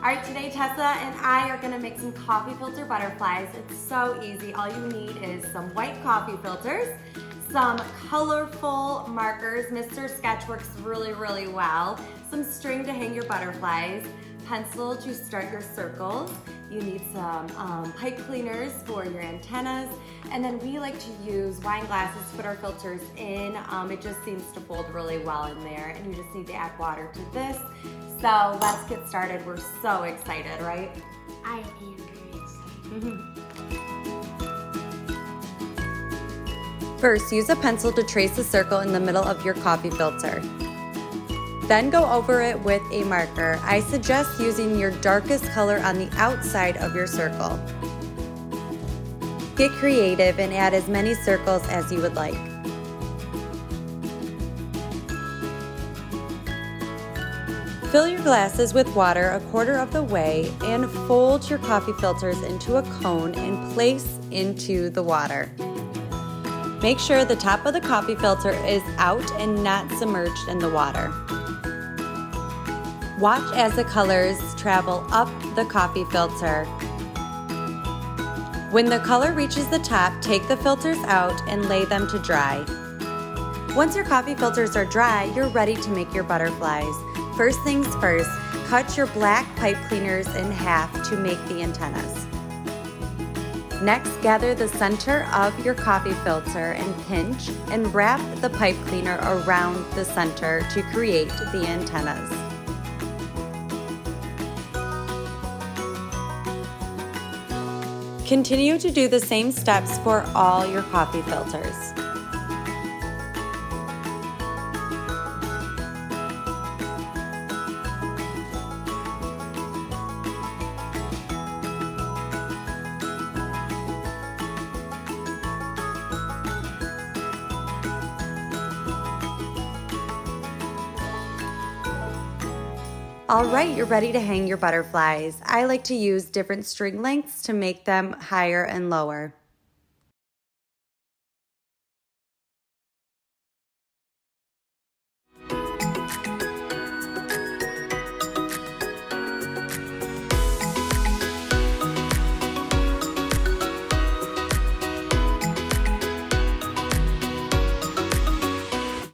All right, today Tessa and I are gonna make some coffee filter butterflies. It's so easy. All you need is some white coffee filters, some colorful markers. Mr. Sketch works really, really well. Some string to hang your butterflies, pencil to start your circles. You need some pipe cleaners for your antennas. And then we like to use wine glasses to put our filters in. It just seems to fold really well in there. And you just need to add water to this. So let's get started. We're so excited, right? I am very excited. First, use a pencil to trace a circle in the middle of your coffee filter. Then go over it with a marker. I suggest using your darkest color on the outside of your circle. Get creative and add as many circles as you would like. Fill your glasses with water a quarter of the way and fold your coffee filters into a cone and place into the water. Make sure the top of the coffee filter is out and not submerged in the water. Watch as the colors travel up the coffee filter. When the color reaches the top, take the filters out and lay them to dry. Once your coffee filters are dry, you're ready to make your butterflies. First things first, cut your black pipe cleaners in half to make the antennas. Next, gather the center of your coffee filter and pinch and wrap the pipe cleaner around the center to create the antennas. Continue to do the same steps for all your coffee filters. All right, you're ready to hang your butterflies. I like to use different string lengths to make them higher and lower.